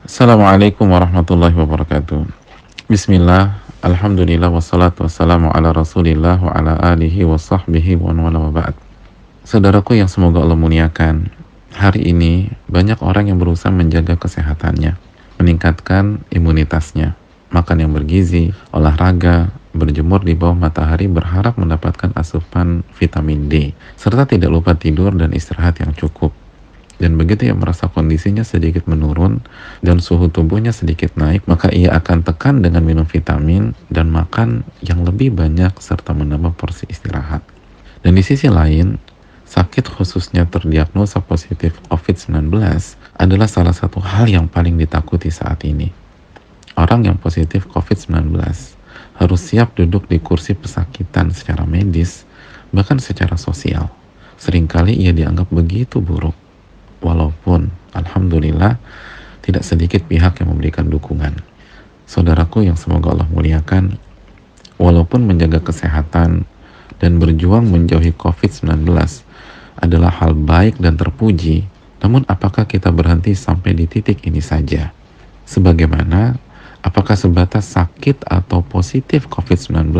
Assalamualaikum warahmatullahi wabarakatuh. Bismillah, alhamdulillah, wassalatu wassalamu ala rasulillah wa ala alihi wa sahbihi wa wala wa ba'd. Saudaraku yang semoga Allah muliakan, hari ini banyak orang yang berusaha menjaga kesehatannya, meningkatkan imunitasnya, makan yang bergizi, olahraga, berjemur di bawah matahari berharap mendapatkan asupan vitamin D, serta tidak lupa tidur dan istirahat yang cukup. Dan begitu ia merasa kondisinya sedikit menurun dan suhu tubuhnya sedikit naik, maka ia akan tekan dengan minum vitamin dan makan yang lebih banyak serta menambah porsi istirahat. Dan di sisi lain, sakit khususnya terdiagnosa positif COVID-19 adalah salah satu hal yang paling ditakuti saat ini. Orang yang positif COVID-19 harus siap duduk di kursi pesakitan secara medis, bahkan secara sosial. Seringkali ia dianggap begitu buruk. Walaupun, alhamdulillah, tidak sedikit pihak yang memberikan dukungan. Saudaraku yang semoga Allah muliakan, walaupun menjaga kesehatan dan berjuang menjauhi COVID-19 adalah hal baik dan terpuji, namun apakah kita berhenti sampai di titik ini saja? Sebagaimana, apakah sebatas sakit atau positif COVID-19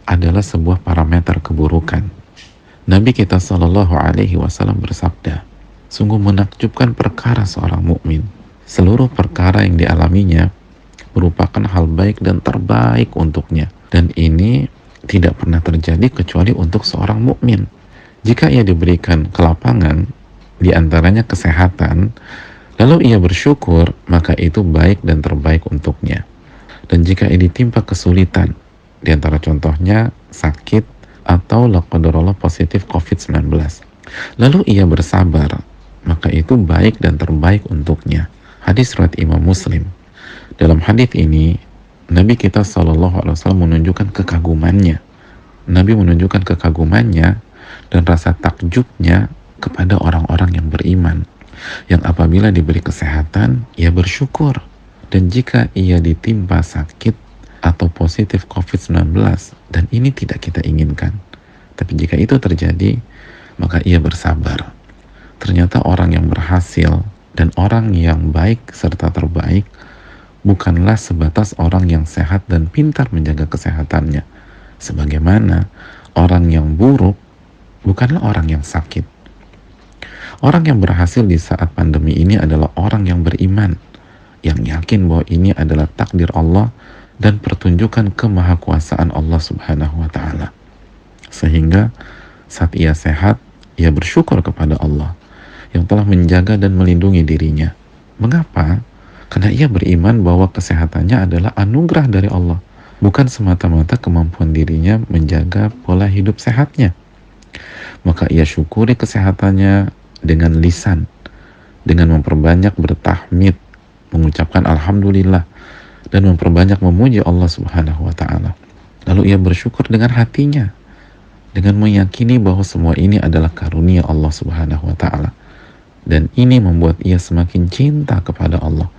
adalah sebuah parameter keburukan? Nabi kita Shallallahu Alaihi Wasallam bersabda, sungguh menakjubkan perkara seorang mukmin. Seluruh perkara yang dialaminya merupakan hal baik dan terbaik untuknya. Dan ini tidak pernah terjadi kecuali untuk seorang mukmin. Jika ia diberikan kelapangan, di antaranya kesehatan, lalu ia bersyukur, maka itu baik dan terbaik untuknya. Dan jika ia ditimpa kesulitan, di antara contohnya sakit atau la qadarullah positif COVID-19, lalu ia bersabar, maka itu baik dan terbaik untuknya. Hadis riwayat Imam Muslim. Dalam hadis ini, Nabi kita SAW menunjukkan kekagumannya. Nabi menunjukkan kekagumannya dan rasa takjubnya kepada orang-orang yang beriman, yang apabila diberi kesehatan, ia bersyukur. Dan jika ia ditimpa sakit atau positif COVID-19, dan ini tidak kita inginkan, tapi jika itu terjadi, maka ia bersabar. Ternyata orang yang berhasil dan orang yang baik serta terbaik bukanlah sebatas orang yang sehat dan pintar menjaga kesehatannya. Sebagaimana orang yang buruk bukanlah orang yang sakit. Orang yang berhasil di saat pandemi ini adalah orang yang beriman, yang yakin bahwa ini adalah takdir Allah dan pertunjukan kemahakuasaan Allah Subhanahu wa Ta'ala. Sehingga saat ia sehat, ia bersyukur kepada Allah yang telah menjaga dan melindungi dirinya. Mengapa? Karena ia beriman bahwa kesehatannya adalah anugerah dari Allah, bukan semata-mata kemampuan dirinya menjaga pola hidup sehatnya. Maka ia syukuri kesehatannya dengan lisan, dengan memperbanyak bertahmid, mengucapkan alhamdulillah, dan memperbanyak memuji Allah Subhanahu wa Ta'ala. Lalu ia bersyukur dengan hatinya, dengan meyakini bahwa semua ini adalah karunia Allah Subhanahu wa Ta'ala. Dan ini membuat ia semakin cinta kepada Allah,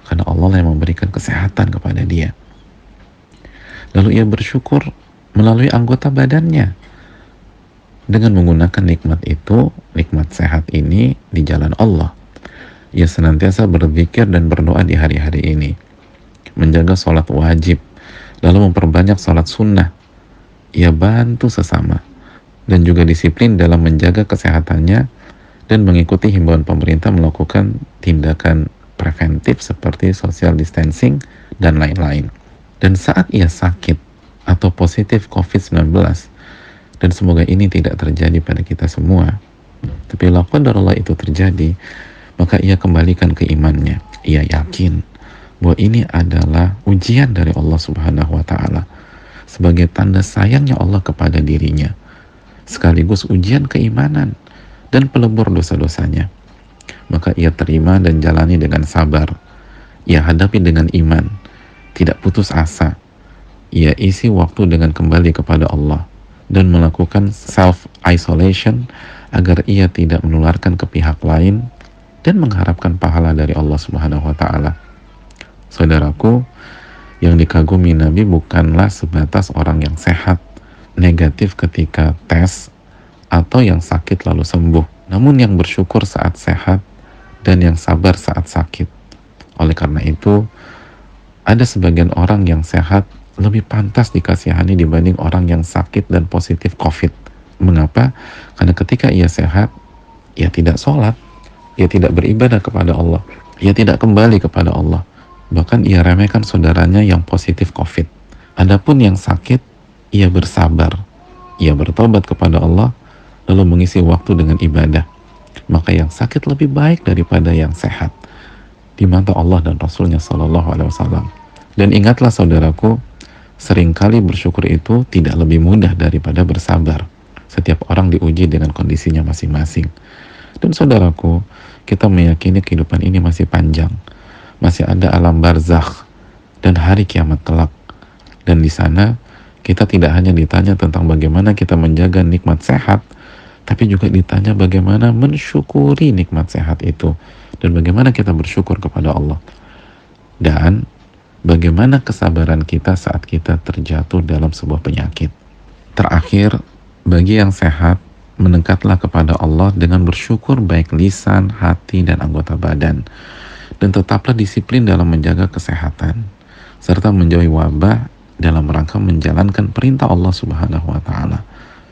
karena Allah yang memberikan kesehatan kepada dia. Lalu ia bersyukur melalui anggota badannya dengan menggunakan nikmat itu, nikmat sehat ini di jalan Allah. Ia senantiasa berzikir dan berdoa di hari-hari ini, menjaga sholat wajib, lalu memperbanyak sholat sunnah. Ia bantu sesama dan juga disiplin dalam menjaga kesehatannya dan mengikuti himbauan pemerintah melakukan tindakan preventif seperti social distancing dan lain-lain. Dan saat ia sakit atau positif COVID-19, dan semoga ini tidak terjadi pada kita semua, tapi la qadarullah itu terjadi, maka ia kembalikan ke imannya. Ia yakin bahwa ini adalah ujian dari Allah Subhanahu wa Ta'ala sebagai tanda sayangnya Allah kepada dirinya, sekaligus ujian keimanan dan pelebur dosa-dosanya. Maka ia terima dan jalani dengan sabar. Ia hadapi dengan iman, tidak putus asa. Ia isi waktu dengan kembali kepada Allah dan melakukan self-isolation agar ia tidak menularkan ke pihak lain dan mengharapkan pahala dari Allah Subhanahu wa Ta'ala. Saudaraku, yang dikagumi Nabi bukanlah sebatas orang yang sehat, negatif ketika tes, atau yang sakit lalu sembuh, namun yang bersyukur saat sehat dan yang sabar saat sakit. Oleh karena itu, ada sebagian orang yang sehat lebih pantas dikasihani dibanding orang yang sakit dan positif COVID. Mengapa? Karena ketika ia sehat, ia tidak sholat, ia tidak beribadah kepada Allah, ia tidak kembali kepada Allah. Bahkan ia remehkan saudaranya yang positif COVID. Adapun yang sakit, ia bersabar, ia bertobat kepada Allah, lalu mengisi waktu dengan ibadah. Maka yang sakit lebih baik daripada yang sehat di mata Allah dan Rasulnya Shallallahu Alaihi Wasallam. Dan ingatlah saudaraku, seringkali bersyukur itu tidak lebih mudah daripada bersabar. Setiap orang diuji dengan kondisinya masing-masing. Dan saudaraku, kita meyakini kehidupan ini masih panjang, masih ada alam barzakh dan hari kiamat kelak. Dan di sana kita tidak hanya ditanya tentang bagaimana kita menjaga nikmat sehat, tapi juga ditanya bagaimana mensyukuri nikmat sehat itu dan bagaimana kita bersyukur kepada Allah, dan bagaimana kesabaran kita saat kita terjatuh dalam sebuah penyakit. Terakhir, bagi yang sehat, mendekatlah kepada Allah dengan bersyukur baik lisan, hati, dan anggota badan, dan tetaplah disiplin dalam menjaga kesehatan serta menjauhi wabah dalam rangka menjalankan perintah Allah Subhanahu wa Ta'ala.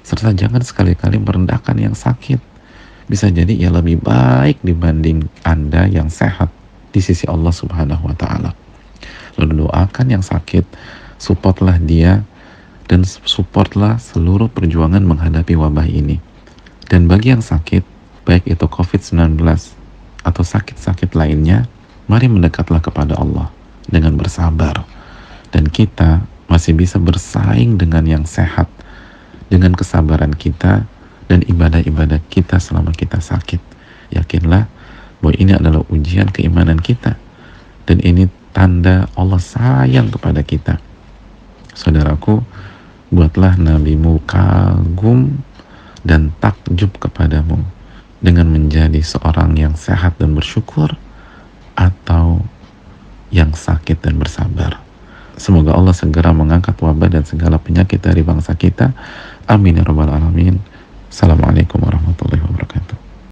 Serta jangan sekali-kali merendahkan yang sakit. Bisa jadi ia lebih baik dibanding Anda yang sehat di sisi Allah Subhanahu wa Ta'ala. Lalu doakan yang sakit, supportlah dia, dan supportlah seluruh perjuangan menghadapi wabah ini. Dan bagi yang sakit, baik itu COVID-19 atau sakit-sakit lainnya, mari mendekatlah kepada Allah dengan bersabar. Dan kita masih bisa bersaing dengan yang sehat dengan kesabaran kita dan ibadah-ibadah kita selama kita sakit. Yakinlah bahwa ini adalah ujian keimanan kita, dan ini tanda Allah sayang kepada kita. Saudaraku, buatlah nabimu kagum dan takjub kepadamu dengan menjadi seorang yang sehat dan bersyukur, atau yang sakit dan bersabar. Semoga Allah segera mengangkat wabah dan segala penyakit dari bangsa kita. Amin ya rabbal alamin. Assalamualaikum warahmatullahi wabarakatuh.